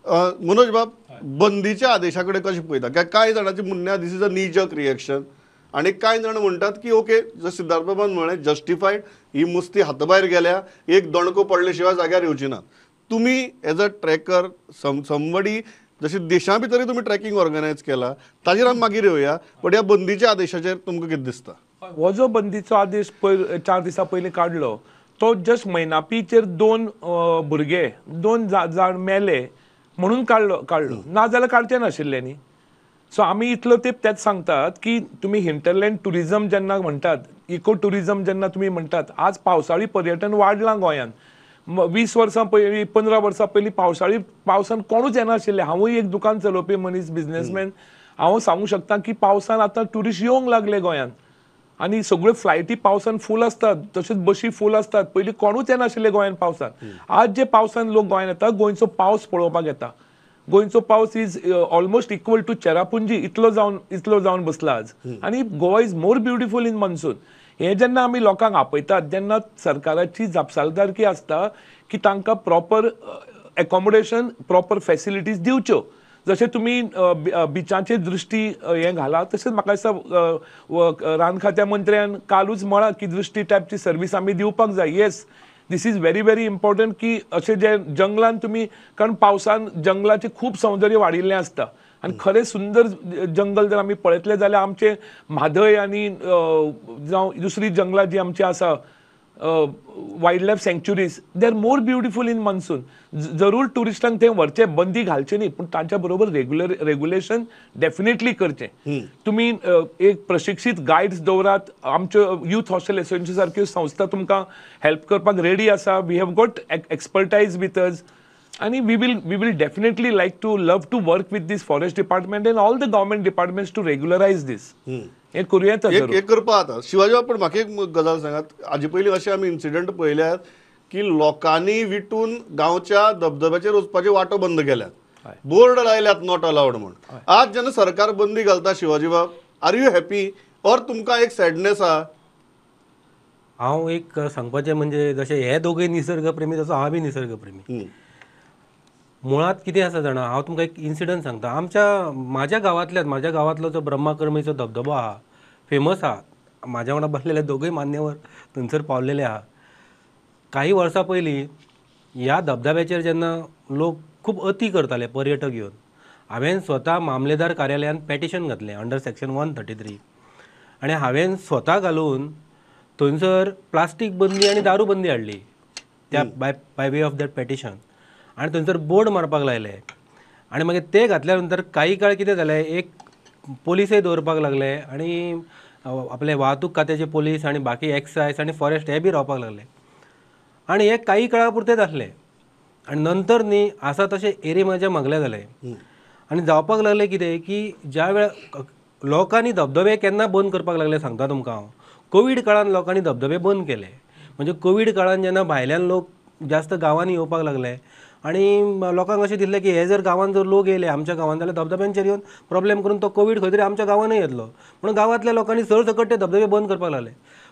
मनोज बाब, बंदीच्या आदेशाकडे कशें पळयता? काय कांय जाणांची म्हणणें दिस इज अ नी जर्क रिएक्शन, आणि कांय जाण म्हणटात की ओके, जर सिद्धार्थ बाबान म्हळें जस्टिफायड, ही मुस्ती हाताभायर गेल्या, एक दणको पडले शिवाय जाग्यार येवची ना. तुम्ही एज अ ट्रॅकर समबडी, जशें देशा भितरय तुम्ही ट्रॅकिंग ऑर्गनायज केला, ताजेर आमी मागीर येवया, पण ह्या बंदीच्या आदेशाचेर तुमकां कितें दिसता? हो जो बंदीचो आदेश 4 दिसां पयलीं काडलो, तो जस्ट मैनापीचेर 2 भुरगे 2 जाण मेले म्हणून काडलो नाजाल्यार काडचे नाशिल्ले न्ही. सो आमी इतलो तेच सांगतात की तुम्ही हिंटरलँड टुरिझम जेन्ना म्हणटात, इको टुरिझम जेन्ना तुम्ही म्हणटात, आज पावसाळी पर्यटन वाडलां गोंयांत. 20 वर्सां पयलीं 15 वर्सां पयलीं पावसान कोणूच येनाशिल्ले. हांवूय एक दुकान चलोवपी मनीस, बिझनेसमॅन. हांव सांगू शकता की पावसान आतां ट्युरिस्ट येवंक लागले गोंयांत, आणि सगळ्यो फ्लायटी पावसान फूल असतात, तशेंच बशी फूल असतात. पयलीं कोणूच येनाशिल्ले गोंयांत पावसान. आज जे पावसान लोक गोंयांत येता, गोंयचो पावस पळोवपाक येता. गोंयचो पावस is almost equal to Cherrapunji, इतलो जावन बसला आज. आणि Goa is more beautiful in monsoon. हे जेन्ना आमी लोकांक आपयतात, जेन्ना सरकाराची जापसालदारकी आसता की तांकां प्रॉपर एकोमोडेशन, प्रॉपर फॅसिलिटीज दिवच्यो. जशें तुमी बिचांचे दृश्टी हें घाला, तशेंच म्हाका दिसता रान खात्या मंत्र्यान कालूच म्हळां की दृश्टी टायपची सर्वीस आमी दिवपाक जाय. Yes, this is very very important की अशें जे जंगलान तुम्ही, कारण पावसान जंगलाचें खूब सौंदर्य वाडिल्लें आसता, आणि खरें सुंदर जंगल जर आमी पळयतले जाल्यार आमचे म्हादय आनी जावं दुसरी जंगलां जी आमची आसा, wild life sanctuaries, they are more beautiful in monsoon. जरूर टुरिस्टांक थंय व्हरचे, बंदी घालचे न्ही, पूण ताच्या बरोबर रेग्युलेशन डेफिनेटली करचें. तुम्ही एक प्रशिक्षीत गायड्स दवरात. आमच्यो यूथ हॉस्टेल एसोसिएशन सारक्यो संस्था तुमकां हेल्प करपाक रेडी आसा. We have got expertise with us, आणि we will definitely love to work with this forest department and all the government departments to regularise this. हे करूं येता. एक करपा आता शिवाजी बाब, पण म्हाका एक गजाल सांगात. हाजे पयलीं अशें आमी इन्सिडंट पळयल्यात की लोकांनी विटून गांवच्या धबधब्याचेर वचपाचे वाटो बंद केल्यात, बोर्ड लायल्यात नॉट अलाउड म्हणून. आज जेन्ना सरकार बंदी घालता, शिवाजी बाब, आर यू हॅपी ऑर तुमकां एक सॅडनेस आहा? हांव एक सांगपाचें म्हणजे जशें हे दोगूय निसर्गप्रेमी तसो हांव बी निसर्गप्रेमी. मुळात कितें आसा जाणा, हांव तुमकां एक इन्सिडंट सांगता. म्हाज्या गांवांतलो जो ब्रह्माकर्मेचो धबधबो आहा, फेमस आहा. म्हाज्या वांगडा बसलेले दोगूय मान्यवर थंयसर पावलेले आहा. काही वर्सां पयलीं ह्या धबधब्याचेर जेन्ना लोक खूब अती करताले, पर्यटक येवन, हांवें स्वता मामलेदार कार्यालयान पेटिशन घातलें अंडर सेक्शन 133, आनी हांवें स्वता घालून थंयसर प्लास्टीक बंदी आनी दारू बंदी हाडली त्या by way of that petition, आनी थंयसर बोर्ड मारपाक लायले. आनी मागीर ते घातल्या नंतर काही काळ कितें जालें, एक पोलिसय दवरपाक लागले, आनी आपले वाहतूक खात्याचे पोलीस आनी बाकी एक्सायज आनी फॉरेस्ट हे बी रावपाक लागले. आनी हे काही काळा पुरतेच आसले, आनी नंतर न्ही आसा तशें एरी म्हाजे मागले जाले. आनी जावपाक लागले कितें की ज्या वेळार लोकांनी धबधबे केन्ना बंद करपाक लागले सांगता तुमकां हांव. कोवीड काळान लोकांनी धबधबे बंद केले. म्हणजे कोवीड काळान जेन्ना भायल्यान लोक जास्त गांवांनी येवपाक लागले, आनी लोकांक अशें दिसलें की हे जर गांवांत जर लोक येयले आमच्या गांवांत, जाल्यार धबधब्यांचेर येवन प्रॉब्लेम करून तो कोवीड खंय तरी आमच्या गांवांनूय येतलो, म्हणून गांवांतल्या लोकांनी सरसकट ते धबधबे बंद करपाक लागले.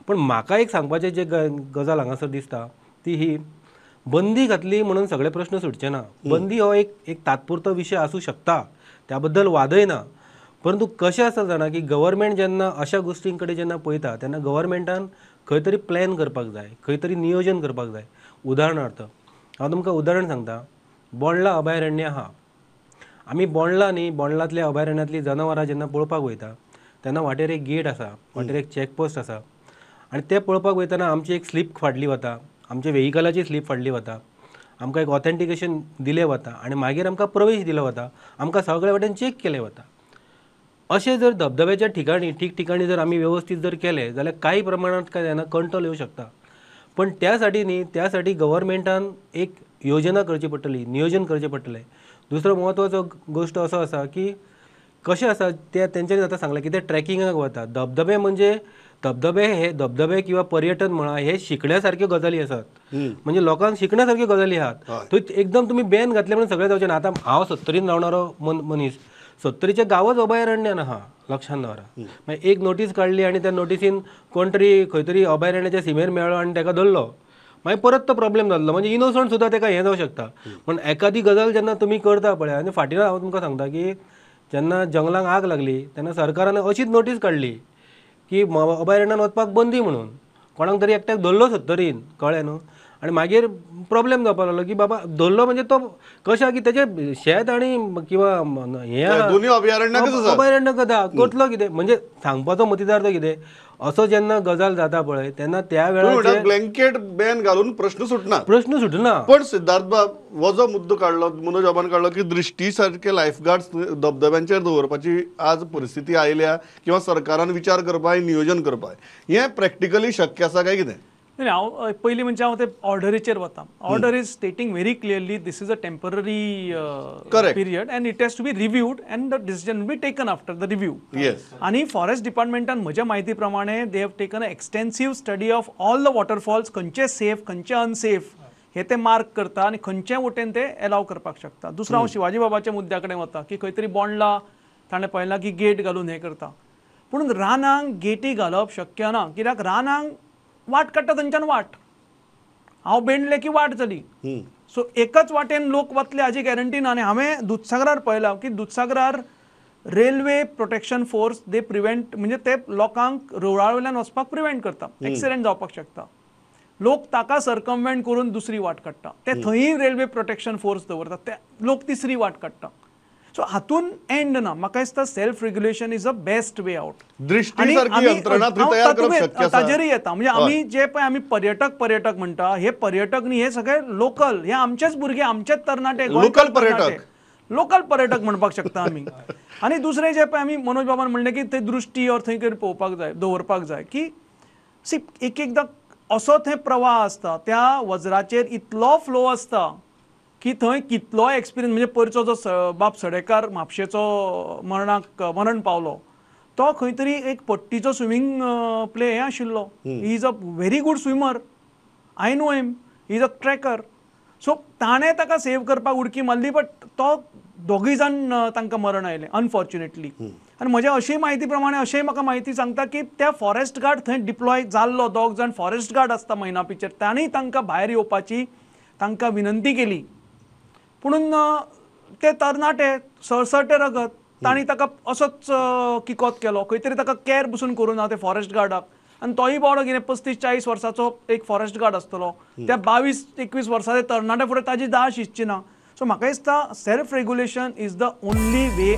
पण म्हाका एक सांगपाचें जे गजाल हांगासर दिसता ती ही, बंदी घातली म्हणून सगळे प्रश्न सुटचे ना. बंदी हो एक तात्पुरतो विशय आसूं शकता, त्या बद्दल वादय ना. परंतु कशें आसा जाणा की गव्हर्मेंट जेन्ना अशा गोश्टीं कडेन जेन्ना पळयता, तेन्ना गव्हर्मेंटान खंय तरी प्लॅन करपाक जाय, खंय तरी नियोजन करपाक जाय. उदाहरणार्थ हांव तुमकां उदाहरण सांगता. बोंडला अभयारण्य आहा. आमी बोंडला न्ही, बोंडलांतल्या अभयारण्यांतलीं जनावरां जेन्ना पळोवपाक वयता, तेन्ना वाटेर एक गेट आसा, वाटेर एक चॅकपोस्ट आसा, आनी ते पळोवपाक वयतना आमची एक स्लीप फाडली वता, आमच्या व्हेहिकलाची स्लीप फाडली वता, आमकां एक ऑथेंटिकेशन दिलें वता, आनी मागीर आमकां प्रवेश दिलो वता, आमकां सगळे वाटेन चॅक केलें वता. अशें जर धबधब्याच्या ठिकाणी ठिकठिकाणी जर आमी वेवस्थीत जर केले जाल्यार काही प्रमाणात काय जायना, कंट्रोल येवं शकता. पण त्यासाठी न्ही, त्यासाठी गव्हर्मेंटान एक योजना करची पडटली, नियोजन करचें पडटलें. दुसरो म्हत्वाचो गोश्ट असो आसा की कशें आसा ते तेंच्यांनी आतां सांगलां की ते ट्रॅकिंगाक वता. धबधबे म्हणजे धबधबे किंवा पर्यटन म्हणा, हे शिकण्या सारक्यो गजाली आसात. म्हणजे लोकांक शिकण्या सारक्यो गजाली आहात. थंय एकदम तुमी बॅन घातले म्हणून सगळे जावचे ना. आतां हांव 70 रावणारो मनीस, 70चे गांवच अभयारण्यान आहा, लक्षांत दवरा. मागीर एक नोटीस काडली आनी त्या नोटिसीन कोण तरी खंय तरी अभयारण्याच्या सीमेर मेळ्ळो आनी ताका धरलो. मागीर परत तो प्रॉब्लेम जाल्लो म्हणजे इनोसंट सुद्दां ताका हें जावं शकता पण एखादी गजाल जेन्ना तुमी करता पळय आनी फाटीं हांव तुमकां सांगता की जेन्ना जंगलांक आग लागली तेन्ना सरकारान अशीच नोटीस काडली की अभयारण्यान वचपाक बंदी म्हणून कोणाक तरी एकट्याक धरलो सत्तरीन कळ्ळें न्हू आनी मागीर प्रॉब्लेम जावपाक लागलो की बाबा धरलो म्हणजे तो कशा की तेजें शेत आनी किंवा हें आसा दोन्ही अभयारण्याकच आसा. अभयारण्य कदा करतलो कितें म्हणजे सांगपाचो मतीदार तो कितें असो जेन्ना गजाल जाता पळय तेन्ना त्या वेळार ब्लँकेट बॅन घालून प्रश्न सुटना. प्रश्न सुटना. पण सिद्धार्थ बाब हो जो मुद्दो काढलो मनोज बाबान काढलो की दृष्टी सारखे लायफगार्ड्स धबधब्यांचेर दवरपाची आज परिस्थिती आयल्या किंवा सरकारान विचार करपाक नियोजन करपाक हें प्रॅक्टिकली शक्य आसा काय कितें? नाही हांव पयलीं म्हणजे हांव ते ऑर्डरीचेर वता. Order is stating very clearly this is a temporary period and it has to be reviewed and the decision will be taken after the review. Yes. आणि फॉरेस्ट डिपार्टमेंटान म्हज्या म्हायती प्रमाणे they have taken a extensive study of all the waterfalls खंयचे safe खंयचे unsafe हे ते mark करता आनी खंयचे वटेन ते एलाव करपाक शकता. दुसरो हांव शिवाजी बाबाच्या मुद्द्या कडेन वता की खंय तरी बोंडला ताणें पळयलां की गेट घालून हें करता पूण रानांक गेटी घालप शक्य ना कित्याक रानांक वाट काडटा थंयच्यान वाट हांव बेंडले की वाट जाली सो एकच वाटेन लोक वतले हाजी गॅरंटी ना. आनी हांवें दुधसागरार पळयलां की दुधसागरार railway protection force they prevent म्हणजे ते लोकांक रुळा वयल्यान वचपाक प्रिवेंट करता. एक्सिडेंट जावपाक शकता. लोक ताका सर्कमवेंट करून दुसरी वाट काडटा ते थंय रेल्वे प्रोटेक्शन फोर्स दवरतात ते लोक तिसरी वाट काडटा. सो हातून एंड ना. म्हाका दिसता self regulation is a best way out. दृष्टी सारखी यंत्रणा थंय तयार करप शक्य आसा. ताजेरय येता म्हणजे आमी जे पळय आमी पर्यटक म्हणटा हे पर्यटक न्ही हे सगळे लोकल हे आमचेच भुरगे आमचेच तरणाटे लोकल पर्यटक. लोकल पर्यटक म्हणपाक शकता आमी. आनी दुसरे जे पळय आमी मनोज बाबान म्हणलें की थंय दृश्टी और थंय पळोवपाक जाय दवरपाक जाय की सी एक एकदां असो थंय प्रवाह आसता त्या वज्राचेर इतलो फ्लो आसता की थंय कितलो एक्सपिरियन्स म्हणजे पयरचो जो बाब सडेकार म्हापशेचो मरण पावलो तो खंय तरी एक पट्टीचो स्विमींग प्ले हे आशिल्लो. He is a very good swimmer. I know him. He is a tracker. So ताणें ताका सेव करपाक उडकी मारली बट तो दोगूय जाण तांकां मरण आयलें अनफॉर्च्युनेटली. आनी म्हज्या अशी म्हायती प्रमाणे अशेंय म्हाका म्हायती सांगता की त्या फॉरेस्ट गार्ड थंय डिप्लॉय जाल्लो दोग जाण फॉरेस्ट गार्ड आसता मैनापीचेर तांणी तांकां भायर येवपाची तांकां विनंती केली पुणून ते तरणाटे सळसळटे रगत तांणी ताका असोच किकोत केलो खंय तरी ताका कॅर बसून करून ते फॉरेस्ट गार्डाक आनी तोय बावडो कितें 35-40 वर्साचो एक फॉरेस्ट गार्ड आसतलो त्या 22-21 वर्साचे तरणाटे फुडें ताजी दाळ शिजची ना. सो म्हाका दिसता self regulation is the only way